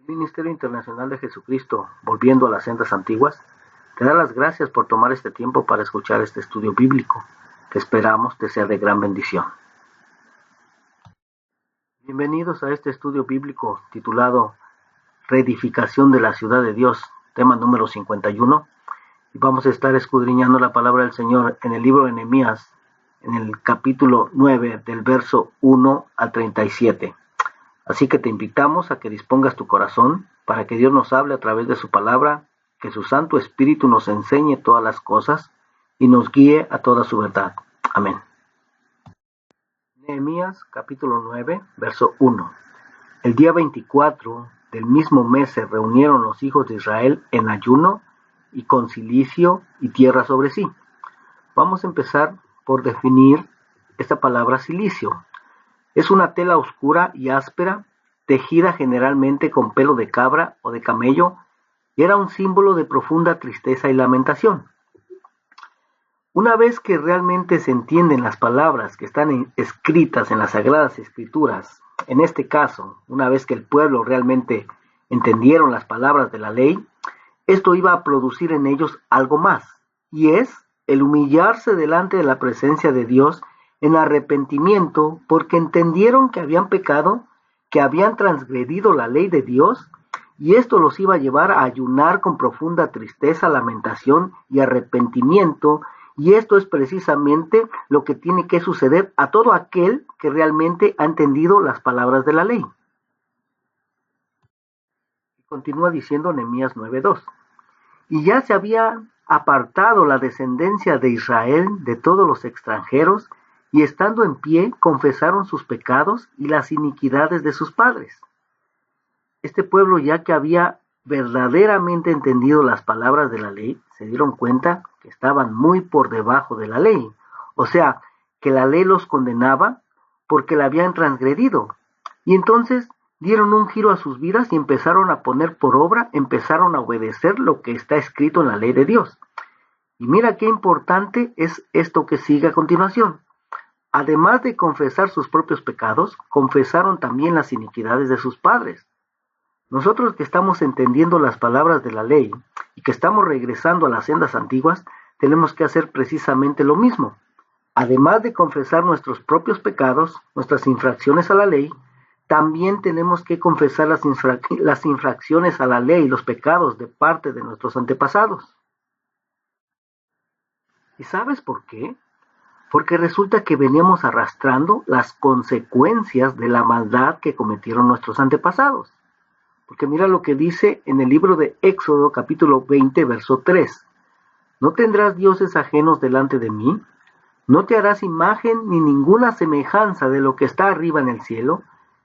Ministerio Internacional de Jesucristo, volviendo a las sendas antiguas, te da las gracias por tomar este tiempo para escuchar este estudio bíblico, que esperamos te sea de gran bendición. Bienvenidos a este estudio bíblico titulado Reedificación de la Ciudad de Dios, tema número 51, y vamos a estar escudriñando la palabra del Señor en el libro de Nehemías, en el capítulo 9, del verso 1 al 37. Así que te invitamos a que dispongas tu corazón para que Dios nos hable a través de su palabra, que su Santo Espíritu nos enseñe todas las cosas y nos guíe a toda su verdad. Amén. Nehemías capítulo 9, verso 1. El día 24 del mismo mes se reunieron los hijos de Israel en ayuno y con cilicio y tierra sobre sí. Vamos a empezar por definir esta palabra cilicio. Es una tela oscura y áspera, tejida generalmente con pelo de cabra o de camello, y era un símbolo de profunda tristeza y lamentación. Una vez que realmente se entienden las palabras que están escritas en las Sagradas Escrituras, en este caso, una vez que el pueblo realmente entendieron las palabras de la ley, esto iba a producir en ellos algo más, y es el humillarse delante de la presencia de Dios en arrepentimiento, porque entendieron que habían pecado, que habían transgredido la ley de Dios, y esto los iba a llevar a ayunar con profunda tristeza, lamentación y arrepentimiento, y esto es precisamente lo que tiene que suceder a todo aquel que realmente ha entendido las palabras de la ley. Continúa diciendo Nehemías 9:2. Y ya se había apartado la descendencia de Israel de todos los extranjeros, y estando en pie confesaron sus pecados y las iniquidades de sus padres. Este pueblo, ya que había verdaderamente entendido las palabras de la ley, se dieron cuenta que estaban muy por debajo de la ley, o sea, que la ley los condenaba porque la habían transgredido. Y entonces dieron un giro a sus vidas y empezaron a poner por obra, empezaron a obedecer lo que está escrito en la ley de Dios. Y mira qué importante es esto que sigue a continuación. Además de confesar sus propios pecados, confesaron también las iniquidades de sus padres. Nosotros que estamos entendiendo las palabras de la ley y que estamos regresando a las sendas antiguas, tenemos que hacer precisamente lo mismo. Además de confesar nuestros propios pecados, nuestras infracciones a la ley, también tenemos que confesar las infracciones a la ley y los pecados de parte de nuestros antepasados. ¿Y sabes por qué? Porque resulta que veníamos arrastrando las consecuencias de la maldad que cometieron nuestros antepasados. Porque mira lo que dice en el libro de Éxodo capítulo 20, verso 3. ¿No tendrás dioses ajenos delante de mí? ¿No te harás imagen ni ninguna semejanza de lo que está arriba en el cielo,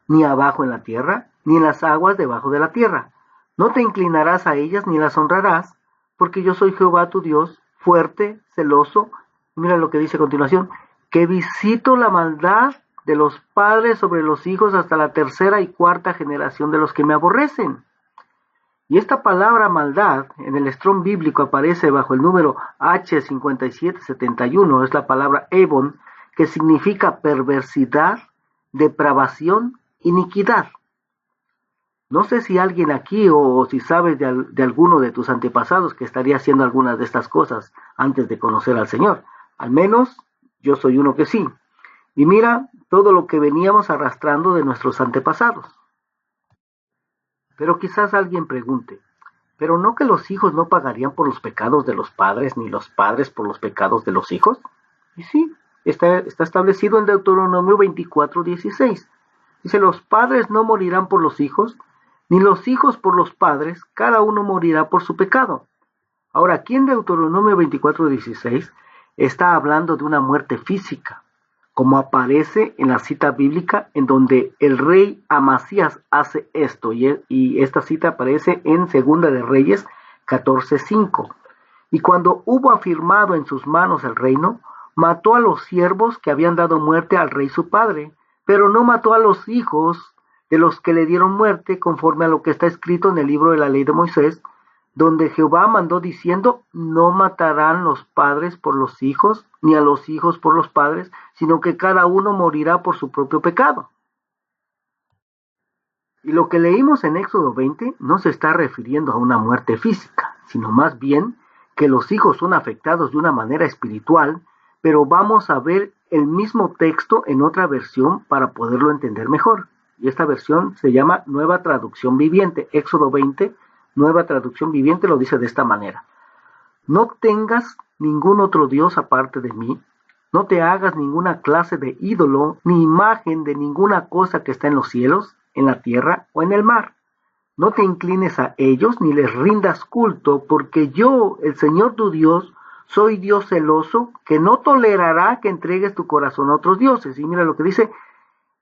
ni abajo en la tierra, ni en las aguas debajo de la tierra? No te inclinarás a ellas ni las honrarás, porque yo soy Jehová tu Dios, fuerte, celoso. Mira lo que dice a continuación, que visito la maldad de los padres sobre los hijos hasta la tercera y cuarta generación de los que me aborrecen. Y esta palabra maldad en el Strong bíblico aparece bajo el número H5771, es la palabra Ebon, que significa perversidad, depravación, iniquidad. No sé si alguien aquí o si sabes de alguno de tus antepasados que estaría haciendo algunas de estas cosas antes de conocer al Señor. Al menos yo soy uno que sí. Y mira todo lo que veníamos arrastrando de nuestros antepasados. Pero quizás alguien pregunte, ¿pero no que los hijos no pagarían por los pecados de los padres, ni los padres por los pecados de los hijos? Y sí, está establecido en Deuteronomio 24:16. Dice, los padres no morirán por los hijos, ni los hijos por los padres, cada uno morirá por su pecado. Ahora, aquí en Deuteronomio 24:16 está hablando de una muerte física, como aparece en la cita bíblica en donde el rey Amasías hace esto, y esta cita aparece en Segunda de Reyes 14:5. Y cuando hubo afirmado en sus manos el reino, mató a los siervos que habían dado muerte al rey su padre, pero no mató a los hijos de los que le dieron muerte, conforme a lo que está escrito en el libro de la ley de Moisés, donde Jehová mandó diciendo, no matarán los padres por los hijos, ni a los hijos por los padres, sino que cada uno morirá por su propio pecado. Y lo que leímos en Éxodo 20 no se está refiriendo a una muerte física, sino más bien que los hijos son afectados de una manera espiritual, pero vamos a ver el mismo texto en otra versión para poderlo entender mejor. Y esta versión se llama Nueva Traducción Viviente. Éxodo 20, Nueva Traducción Viviente, lo dice de esta manera. No tengas ningún otro Dios aparte de mí. No te hagas ninguna clase de ídolo, ni imagen de ninguna cosa que está en los cielos, en la tierra o en el mar. No te inclines a ellos ni les rindas culto, porque yo, el Señor tu Dios, soy Dios celoso, que no tolerará que entregues tu corazón a otros dioses. Y mira lo que dice,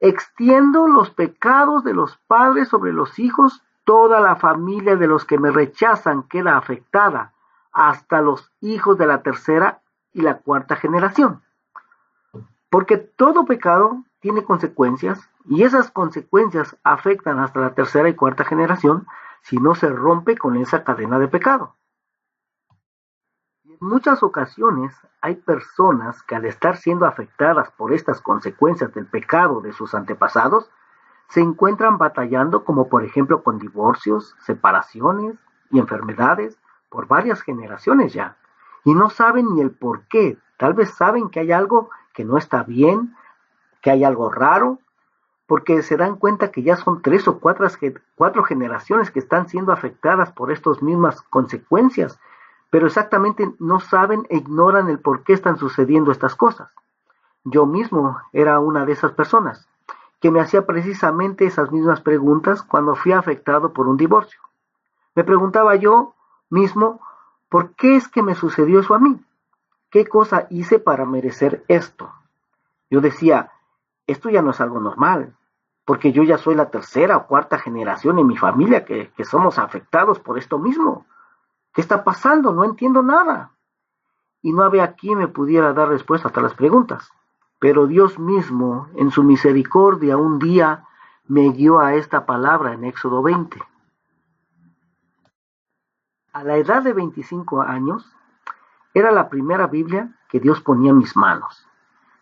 extiendo los pecados de los padres sobre los hijos, toda la familia de los que me rechazan queda afectada, hasta los hijos de la tercera y la cuarta generación. Porque todo pecado tiene consecuencias, y esas consecuencias afectan hasta la tercera y cuarta generación si no se rompe con esa cadena de pecado. Y en muchas ocasiones hay personas que al estar siendo afectadas por estas consecuencias del pecado de sus antepasados, se encuentran batallando como por ejemplo con divorcios, separaciones y enfermedades por varias generaciones ya, y no saben ni el por qué. Tal vez saben que hay algo que no está bien, que hay algo raro, porque se dan cuenta que ya son 3 o 4 generaciones que están siendo afectadas por estas mismas consecuencias, pero exactamente no saben e ignoran el por qué están sucediendo estas cosas. Yo mismo era una de esas personas que me hacía precisamente esas mismas preguntas cuando fui afectado por un divorcio. Me preguntaba yo mismo, ¿por qué es que me sucedió eso a mí? ¿Qué cosa hice para merecer esto? Yo decía, esto ya no es algo normal, porque yo ya soy la tercera o cuarta generación en mi familia que somos afectados por esto mismo. ¿Qué está pasando? No entiendo nada. Y no había quien me pudiera dar respuesta a las preguntas. Pero Dios mismo, en su misericordia, un día me guió a esta palabra en Éxodo 20. A la edad de 25 años, era la primera Biblia que Dios ponía en mis manos,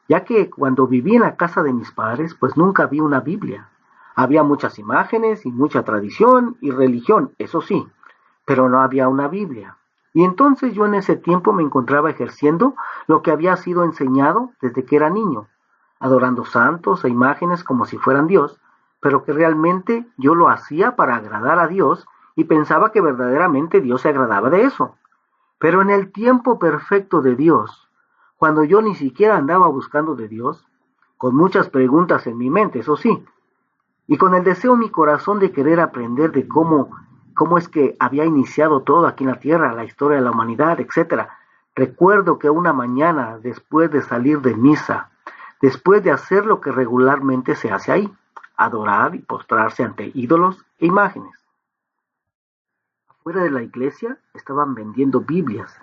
ya que cuando viví en la casa de mis padres, pues nunca vi una Biblia. Había muchas imágenes y mucha tradición y religión, eso sí, pero no había una Biblia. Y entonces yo en ese tiempo me encontraba ejerciendo lo que había sido enseñado desde que era niño, adorando santos e imágenes como si fueran Dios, pero que realmente yo lo hacía para agradar a Dios y pensaba que verdaderamente Dios se agradaba de eso. Pero en el tiempo perfecto de Dios, cuando yo ni siquiera andaba buscando de Dios, con muchas preguntas en mi mente, eso sí, y con el deseo en mi corazón de querer aprender de cómo es que había iniciado todo aquí en la tierra, la historia de la humanidad, etc. Recuerdo que una mañana, después de salir de misa, después de hacer lo que regularmente se hace ahí, adorar y postrarse ante ídolos e imágenes, afuera de la iglesia estaban vendiendo Biblias,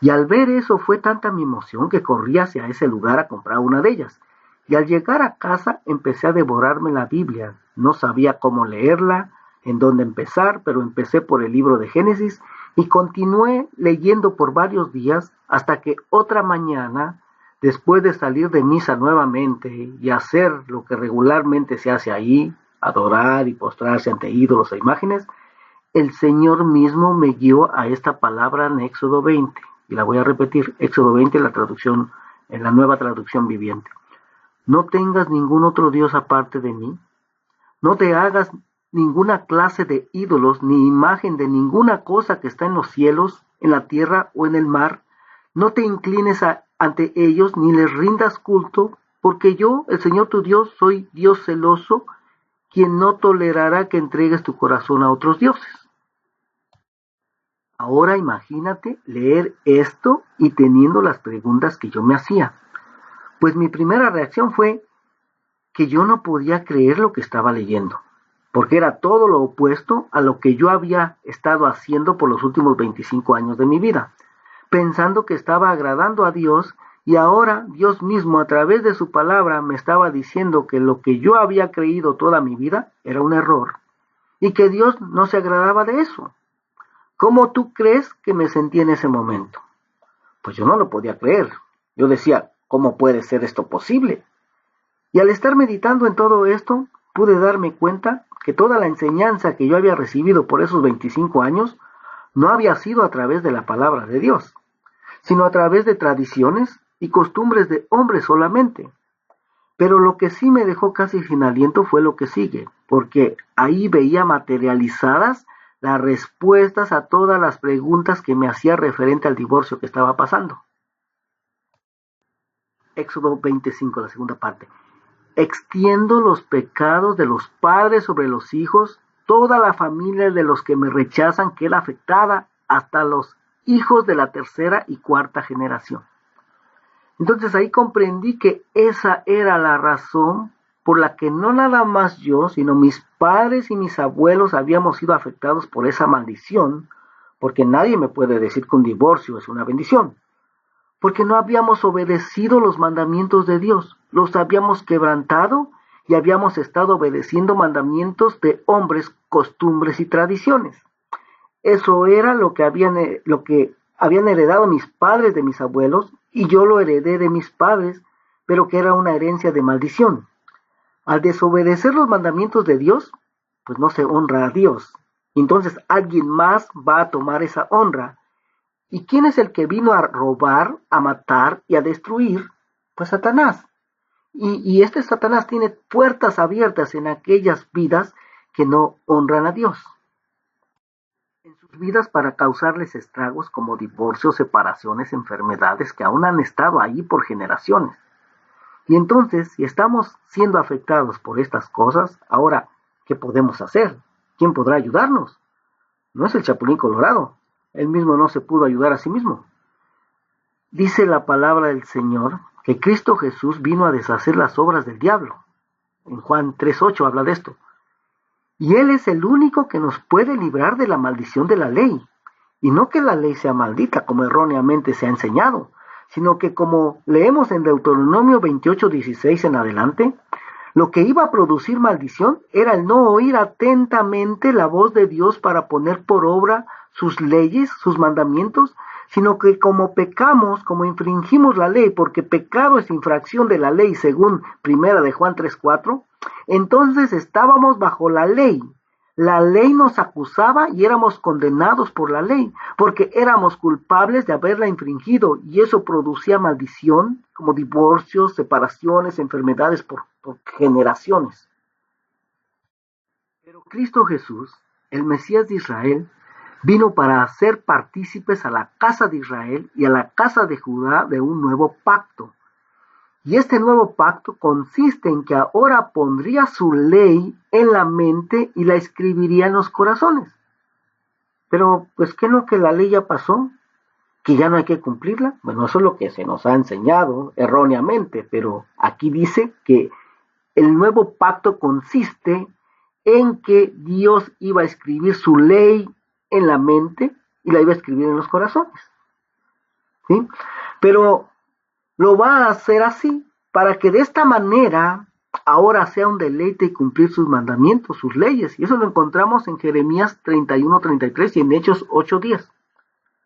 y al ver eso fue tanta mi emoción que corrí hacia ese lugar a comprar una de ellas. Y al llegar a casa empecé a devorarme la Biblia. No sabía cómo leerla, en dónde empezar, pero empecé por el libro de Génesis y continué leyendo por varios días hasta que otra mañana, después de salir de misa nuevamente y hacer lo que regularmente se hace ahí, adorar y postrarse ante ídolos e imágenes, el Señor mismo me guió a esta palabra en Éxodo 20. Y la voy a repetir, Éxodo 20, en la Nueva Traducción Viviente. No tengas ningún otro Dios aparte de mí. No te hagas ninguna clase de ídolos ni imagen de ninguna cosa que está en los cielos, en la tierra o en el mar. No te inclines ante ellos ni les rindas culto, porque yo, el Señor tu Dios, soy Dios celoso, quien no tolerará que entregues tu corazón a otros dioses. Ahora imagínate leer esto y teniendo las preguntas que yo me hacía. Pues mi primera reacción fue que yo no podía creer lo que estaba leyendo, porque era todo lo opuesto a lo que yo había estado haciendo por los últimos 25 años de mi vida, pensando que estaba agradando a Dios y ahora Dios mismo a través de su palabra me estaba diciendo que lo que yo había creído toda mi vida era un error y que Dios no se agradaba de eso. ¿Cómo tú crees que me sentí en ese momento? Pues yo no lo podía creer. Yo decía, ¿cómo puede ser esto posible? Y al estar meditando en todo esto, pude darme cuenta que toda la enseñanza que yo había recibido por esos 25 años no había sido a través de la palabra de Dios, sino a través de tradiciones y costumbres de hombres solamente. Pero lo que sí me dejó casi sin aliento fue lo que sigue, porque ahí veía materializadas las respuestas a todas las preguntas que me hacía referente al divorcio que estaba pasando. Éxodo 25, la segunda parte. Extiendo los pecados de los padres sobre los hijos, toda la familia de los que me rechazan queda afectada, hasta los hijos de la tercera y cuarta generación. Entonces ahí comprendí que esa era la razón por la que no nada más yo, sino mis padres y mis abuelos habíamos sido afectados por esa maldición, porque nadie me puede decir que un divorcio es una bendición, porque no habíamos obedecido los mandamientos de Dios, los habíamos quebrantado y habíamos estado obedeciendo mandamientos de hombres, costumbres y tradiciones. Eso era lo que habían heredado mis padres de mis abuelos, y yo lo heredé de mis padres, pero que era una herencia de maldición. Al desobedecer los mandamientos de Dios, pues no se honra a Dios. Entonces alguien más va a tomar esa honra. ¿Y quién es el que vino a robar, a matar y a destruir? Pues Satanás. Y este Satanás tiene puertas abiertas en aquellas vidas que no honran a Dios. En sus vidas para causarles estragos como divorcios, separaciones, enfermedades que aún han estado ahí por generaciones. Y entonces, si estamos siendo afectados por estas cosas, ahora, ¿qué podemos hacer? ¿Quién podrá ayudarnos? No es el Chapulín Colorado. Él mismo no se pudo ayudar a sí mismo. Dice la palabra del Señor que Cristo Jesús vino a deshacer las obras del diablo. En Juan 3:8 habla de esto. Y Él es el único que nos puede librar de la maldición de la ley. Y no que la ley sea maldita, como erróneamente se ha enseñado, sino que, como leemos en Deuteronomio 28:16 en adelante, lo que iba a producir maldición era el no oír atentamente la voz de Dios para poner por obra sus leyes, sus mandamientos, sino que como pecamos, como infringimos la ley, porque pecado es infracción de la ley según primera de Juan 3:4, entonces estábamos bajo la ley. La ley nos acusaba y éramos condenados por la ley, porque éramos culpables de haberla infringido, y eso producía maldición, como divorcios, separaciones, enfermedades por generaciones. Pero Cristo Jesús, el Mesías de Israel, vino para hacer partícipes a la casa de Israel y a la casa de Judá de un nuevo pacto. Y este nuevo pacto consiste en que ahora pondría su ley en la mente y la escribiría en los corazones. Pero, pues, ¿qué no que la ley ya pasó? ¿Que ya no hay que cumplirla? Bueno, eso es lo que se nos ha enseñado erróneamente, pero aquí dice que el nuevo pacto consiste en que Dios iba a escribir su ley en la mente y la iba a escribir en los corazones. ¿Sí? Pero lo va a hacer así, para que de esta manera ahora sea un deleite cumplir sus mandamientos, sus leyes. Y eso lo encontramos en Jeremías 31:33 y en Hechos 8:10.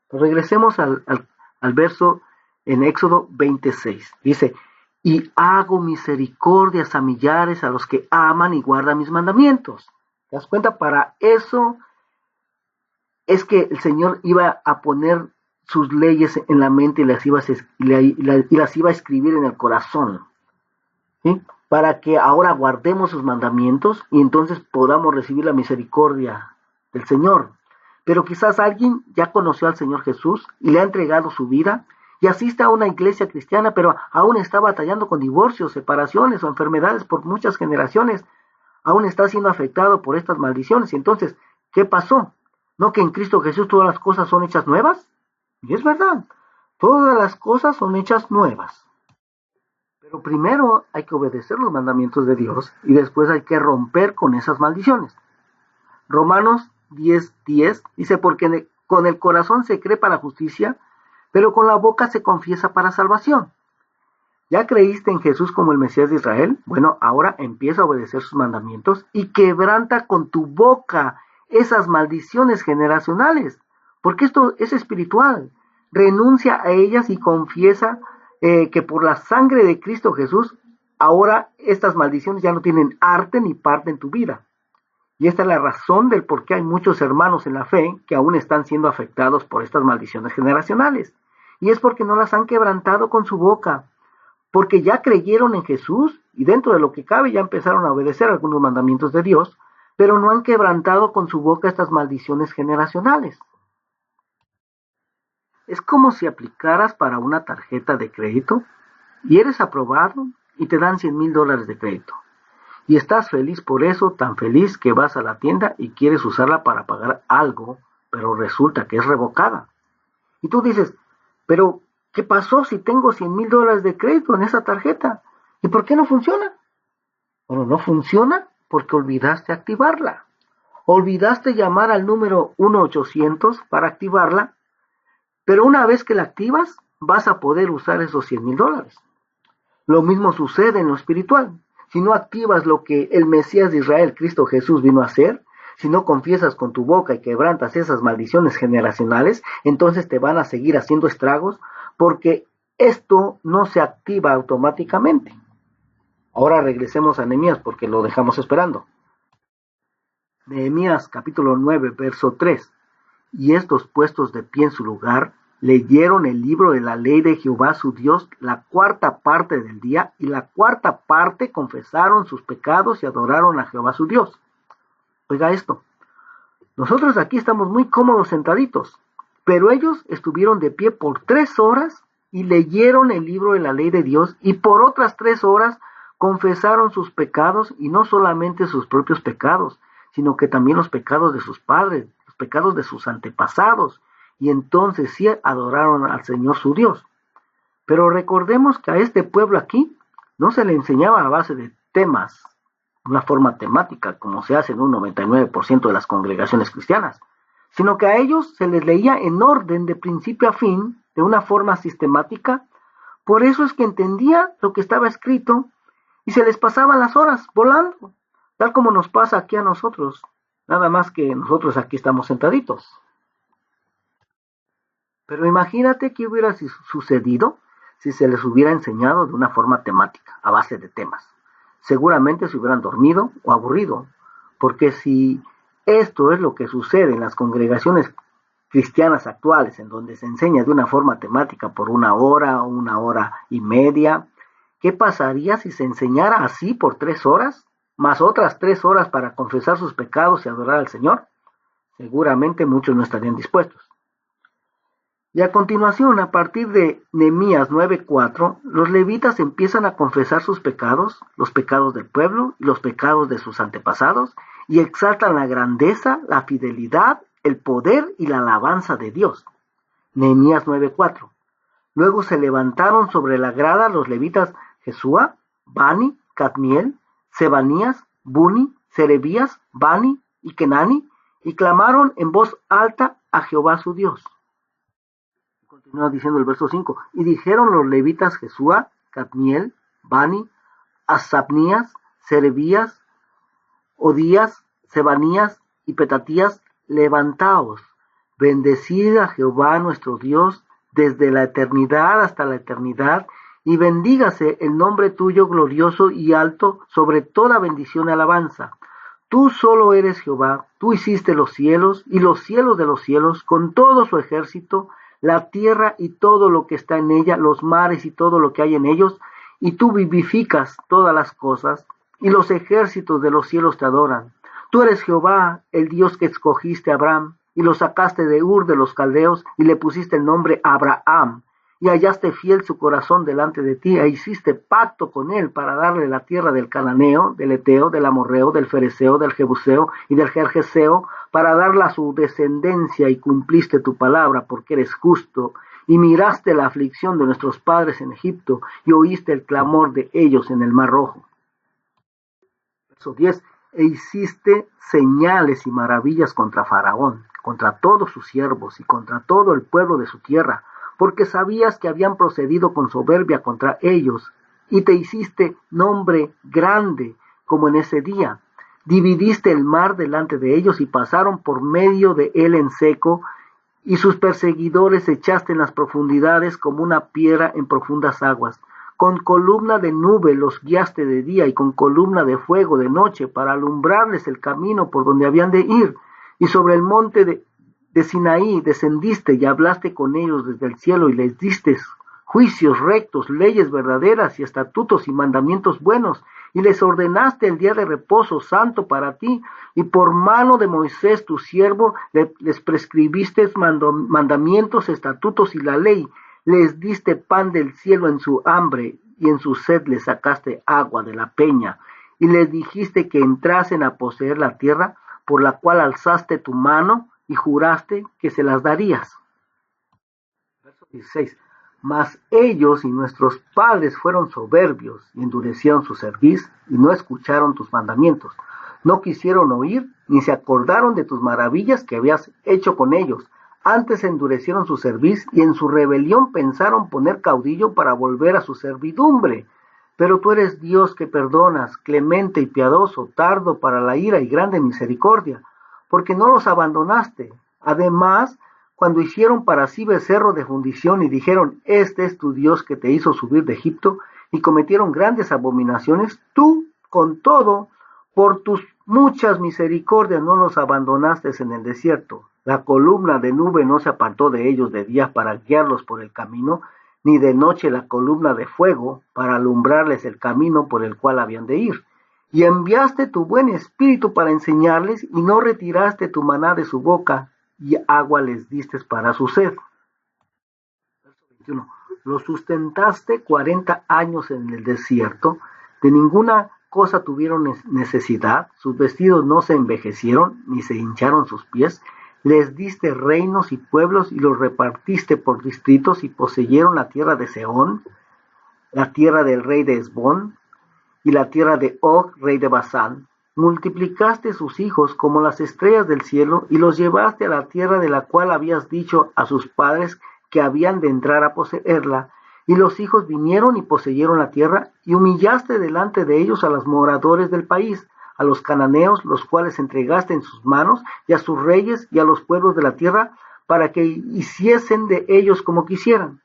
Pues regresemos al verso en Éxodo 26. Dice, y hago misericordias a millares a los que aman y guardan mis mandamientos. ¿Te das cuenta? Para eso es que el Señor iba a poner sus leyes en la mente y las iba a escribir en el corazón, ¿sí? Para que ahora guardemos sus mandamientos y entonces podamos recibir la misericordia del Señor. Pero quizás alguien ya conoció al Señor Jesús y le ha entregado su vida y asiste a una iglesia cristiana, pero aún está batallando con divorcios, separaciones o enfermedades por muchas generaciones. Aún está siendo afectado por estas maldiciones. Y entonces, ¿qué pasó? ¿No que en Cristo Jesús todas las cosas son hechas nuevas? Y es verdad, todas las cosas son hechas nuevas. Pero primero hay que obedecer los mandamientos de Dios y después hay que romper con esas maldiciones. Romanos 10:10 dice, porque con el corazón se cree para justicia, pero con la boca se confiesa para salvación. ¿Ya creíste en Jesús como el Mesías de Israel? Bueno, ahora empieza a obedecer sus mandamientos y quebranta con tu boca esas maldiciones generacionales, porque esto es espiritual. Renuncia a ellas y confiesa que por la sangre de Cristo Jesús, ahora estas maldiciones ya no tienen arte ni parte en tu vida. Y esta es la razón del por qué hay muchos hermanos en la fe que aún están siendo afectados por estas maldiciones generacionales. Y es porque no las han quebrantado con su boca, porque ya creyeron en Jesús y dentro de lo que cabe ya empezaron a obedecer algunos mandamientos de Dios, pero no han quebrantado con su boca estas maldiciones generacionales. Es como si aplicaras para una tarjeta de crédito y eres aprobado y te dan $100,000 de crédito. Y estás feliz por eso, tan feliz que vas a la tienda y quieres usarla para pagar algo, pero resulta que es revocada. Y tú dices, pero ¿qué pasó si tengo $100,000 de crédito en esa tarjeta? ¿Y por qué no funciona? Bueno, no funciona porque olvidaste activarla. Olvidaste llamar al número 1-800 para activarla, pero una vez que la activas, vas a poder usar esos $100,000. Lo mismo sucede en lo espiritual. Si no activas lo que el Mesías de Israel, Cristo Jesús, vino a hacer, si no confiesas con tu boca y quebrantas esas maldiciones generacionales, entonces te van a seguir haciendo estragos porque esto no se activa automáticamente. Ahora regresemos a Nehemías porque lo dejamos esperando. Nehemías capítulo 9, verso 3. Y estos puestos de pie en su lugar, leyeron el libro de la ley de Jehová su Dios la cuarta parte del día, y la cuarta parte confesaron sus pecados y adoraron a Jehová su Dios. Oiga esto, nosotros aquí estamos muy cómodos sentaditos, pero ellos estuvieron de pie por 3 horas y leyeron el libro de la ley de Dios, y por otras 3 horas confesaron sus pecados, y no solamente sus propios pecados, sino que también los pecados de sus padres, los pecados de sus antepasados, y entonces sí adoraron al Señor su Dios. Pero recordemos que a este pueblo aquí no se le enseñaba a base de temas, una forma temática, como se hace en un 99% de las congregaciones cristianas, sino que a ellos se les leía en orden de principio a fin, de una forma sistemática. Por eso es que entendía lo que estaba escrito y se les pasaban las horas volando, tal como nos pasa aquí a nosotros, nada más que nosotros aquí estamos sentaditos. Pero imagínate qué hubiera sucedido si se les hubiera enseñado de una forma temática, a base de temas. Seguramente se hubieran dormido o aburrido, porque si esto es lo que sucede en las congregaciones cristianas actuales, en donde se enseña de una forma temática por 1 hora o 1 hora y media, ¿qué pasaría si se enseñara así por 3 horas, más otras 3 horas para confesar sus pecados y adorar al Señor? Seguramente muchos no estarían dispuestos. Y a continuación, a partir de Nehemías 9:4, los levitas empiezan a confesar sus pecados, los pecados del pueblo y los pecados de sus antepasados, y exaltan la grandeza, la fidelidad, el poder y la alabanza de Dios. Nehemías 9:4. Luego se levantaron sobre la grada los levitas Jesúa, Bani, Cadmiel, Sebanías, Buni, Serebías, Bani y Kenani, y clamaron en voz alta a Jehová su Dios. Continúa diciendo el verso 5, y dijeron los levitas Jesúa, Cadmiel, Bani, Asabnías, Serebías, Odías, Sebanías y Petatías, levantaos, bendecid a Jehová nuestro Dios desde la eternidad hasta la eternidad, y bendígase el nombre tuyo glorioso y alto sobre toda bendición y alabanza. Tú solo eres Jehová, tú hiciste los cielos y los cielos de los cielos con todo su ejército, la tierra y todo lo que está en ella, los mares y todo lo que hay en ellos, y tú vivificas todas las cosas, y los ejércitos de los cielos te adoran. Tú eres Jehová, el Dios que escogiste a Abraham, y lo sacaste de Ur de los caldeos, y le pusiste el nombre Abraham, y hallaste fiel su corazón delante de ti, e hiciste pacto con él para darle la tierra del cananeo, del eteo, del amorreo, del fereceo, del jebuseo y del gergeseo, para darla a su descendencia, y cumpliste tu palabra, porque eres justo, y miraste la aflicción de nuestros padres en Egipto, y oíste el clamor de ellos en el Mar Rojo. Verso 10. E hiciste señales y maravillas contra Faraón, contra todos sus siervos y contra todo el pueblo de su tierra, porque sabías que habían procedido con soberbia contra ellos, y te hiciste nombre grande como en ese día. Dividiste el mar delante de ellos y pasaron por medio de él en seco, y sus perseguidores echaste en las profundidades como una piedra en profundas aguas. Con columna de nube los guiaste de día y con columna de fuego de noche para alumbrarles el camino por donde habían de ir. Y sobre el monte de Sinaí descendiste y hablaste con ellos desde el cielo y les diste juicios rectos, leyes verdaderas y estatutos y mandamientos buenos. Y les ordenaste el día de reposo santo para ti, y por mano de Moisés tu siervo les prescribiste mandamientos, estatutos y la ley. Les diste pan del cielo en su hambre, y en su sed les sacaste agua de la peña. Y les dijiste que entrasen a poseer la tierra, por la cual alzaste tu mano, y juraste que se las darías. Verso 16. Mas ellos y nuestros padres fueron soberbios y endurecieron su cerviz y no escucharon tus mandamientos. No quisieron oír ni se acordaron de tus maravillas que habías hecho con ellos. Antes endurecieron su cerviz y en su rebelión pensaron poner caudillo para volver a su servidumbre. Pero tú eres Dios que perdonas, clemente y piadoso, tardo para la ira y grande misericordia, porque no los abandonaste. Además, cuando hicieron para sí becerro de fundición y dijeron, este es tu Dios que te hizo subir de Egipto, y cometieron grandes abominaciones, tú, con todo, por tus muchas misericordias no los abandonaste en el desierto. La columna de nube no se apartó de ellos de día para guiarlos por el camino, ni de noche la columna de fuego para alumbrarles el camino por el cual habían de ir. Y enviaste tu buen espíritu para enseñarles, y no retiraste tu maná de su boca, y agua les diste para su sed. Verso 21. Los sustentaste 40 años en el desierto, de ninguna cosa tuvieron necesidad, sus vestidos no se envejecieron, ni se hincharon sus pies, les diste reinos y pueblos, y los repartiste por distritos, y poseyeron la tierra de Sehón, la tierra del rey de Hesbón, y la tierra de Og, rey de Basán. Multiplicaste sus hijos como las estrellas del cielo, y los llevaste a la tierra de la cual habías dicho a sus padres que habían de entrar a poseerla. Y los hijos vinieron y poseyeron la tierra, y humillaste delante de ellos a los moradores del país, a los cananeos, los cuales entregaste en sus manos, y a sus reyes y a los pueblos de la tierra, para que hiciesen de ellos como quisieran.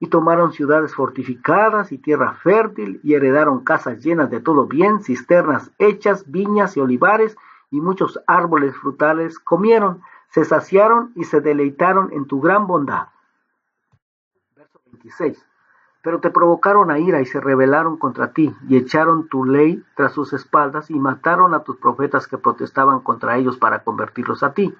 Y tomaron ciudades fortificadas y tierra fértil, y heredaron casas llenas de todo bien, cisternas hechas, viñas y olivares, y muchos árboles frutales comieron, se saciaron y se deleitaron en tu gran bondad. Verso 26. Pero te provocaron a ira y se rebelaron contra ti, y echaron tu ley tras sus espaldas, y mataron a tus profetas que protestaban contra ellos para convertirlos a ti,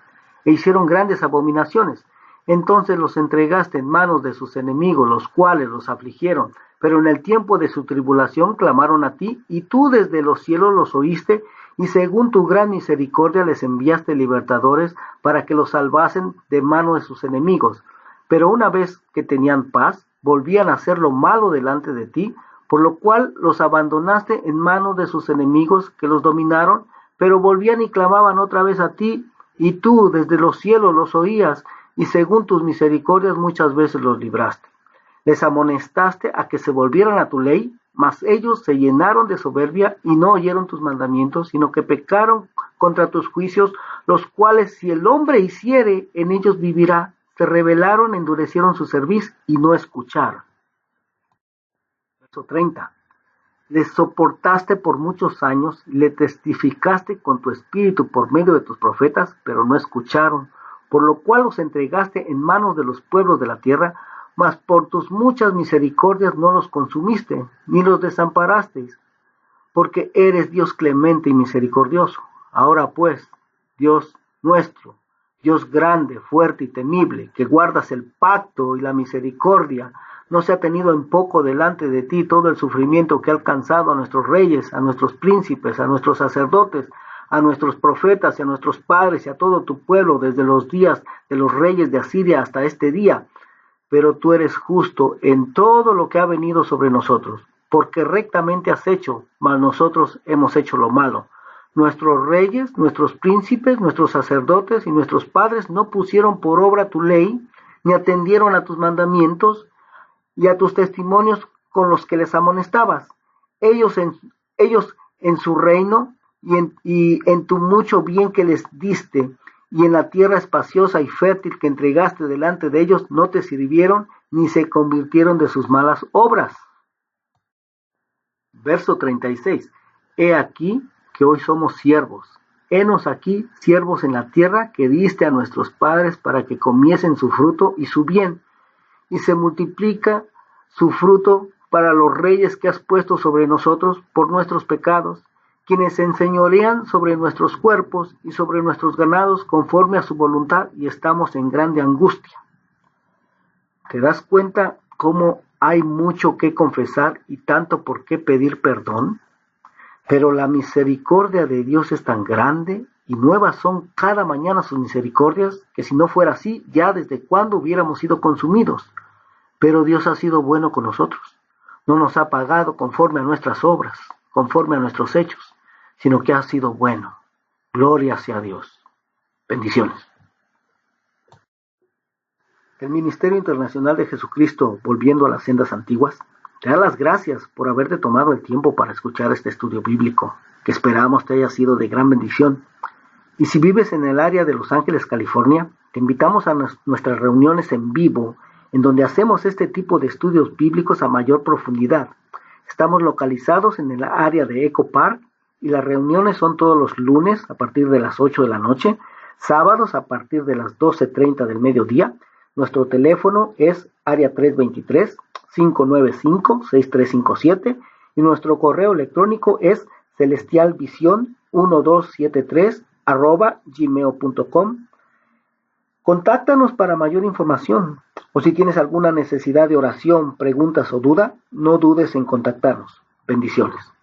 e hicieron grandes abominaciones. Entonces los entregaste en manos de sus enemigos, los cuales los afligieron, pero en el tiempo de su tribulación clamaron a ti, y tú desde los cielos los oíste, y según tu gran misericordia les enviaste libertadores para que los salvasen de mano de sus enemigos. Pero una vez que tenían paz, volvían a hacer lo malo delante de ti, por lo cual los abandonaste en manos de sus enemigos que los dominaron, pero volvían y clamaban otra vez a ti, y tú desde los cielos los oías, y según tus misericordias muchas veces los libraste. Les amonestaste a que se volvieran a tu ley, mas ellos se llenaron de soberbia y no oyeron tus mandamientos, sino que pecaron contra tus juicios, los cuales si el hombre hiciere, en ellos vivirá. Se rebelaron, endurecieron su cerviz y no escucharon. Verso 30. Les soportaste por muchos años, le testificaste con tu espíritu por medio de tus profetas, pero no escucharon, por lo cual los entregaste en manos de los pueblos de la tierra, mas por tus muchas misericordias no los consumiste, ni los desamparasteis, porque eres Dios clemente y misericordioso. Ahora pues, Dios nuestro, Dios grande, fuerte y temible, que guardas el pacto y la misericordia, no se ha tenido en poco delante de ti todo el sufrimiento que ha alcanzado a nuestros reyes, a nuestros príncipes, a nuestros sacerdotes, a nuestros profetas y a nuestros padres y a todo tu pueblo desde los días de los reyes de Asiria hasta este día. Pero tú eres justo en todo lo que ha venido sobre nosotros, porque rectamente has hecho, mas nosotros hemos hecho lo malo. Nuestros reyes, nuestros príncipes, nuestros sacerdotes y nuestros padres no pusieron por obra tu ley, ni atendieron a tus mandamientos y a tus testimonios con los que les amonestabas. Ellos en su reino y en tu mucho bien que les diste, y en la tierra espaciosa y fértil que entregaste delante de ellos, no te sirvieron ni se convirtieron de sus malas obras. Verso 36. He aquí que hoy somos siervos. Henos aquí siervos en la tierra que diste a nuestros padres para que comiesen su fruto y su bien, y se multiplica su fruto para los reyes que has puesto sobre nosotros por nuestros pecados, quienes se enseñorean sobre nuestros cuerpos y sobre nuestros ganados conforme a su voluntad, y estamos en grande angustia. ¿Te das cuenta cómo hay mucho que confesar y tanto por qué pedir perdón? Pero la misericordia de Dios es tan grande y nuevas son cada mañana sus misericordias, que si no fuera así, ya desde cuándo hubiéramos sido consumidos. Pero Dios ha sido bueno con nosotros. No nos ha pagado conforme a nuestras obras, conforme a nuestros hechos, sino que ha sido bueno. Gloria sea a Dios. Bendiciones. El Ministerio Internacional de Jesucristo, volviendo a las sendas antiguas, te da las gracias por haberte tomado el tiempo para escuchar este estudio bíblico, que esperamos te haya sido de gran bendición. Y si vives en el área de Los Ángeles, California, te invitamos a nuestras reuniones en vivo, en donde hacemos este tipo de estudios bíblicos a mayor profundidad. Estamos localizados en el área de Echo Park y las reuniones son todos los lunes a partir de las 8 de la noche, sábados a partir de las 12:30 del mediodía. Nuestro teléfono es área 323-595-6357 y nuestro correo electrónico es celestialvision1273@gmail.com. Contáctanos para mayor información, o si tienes alguna necesidad de oración, preguntas o duda, no dudes en contactarnos. Bendiciones.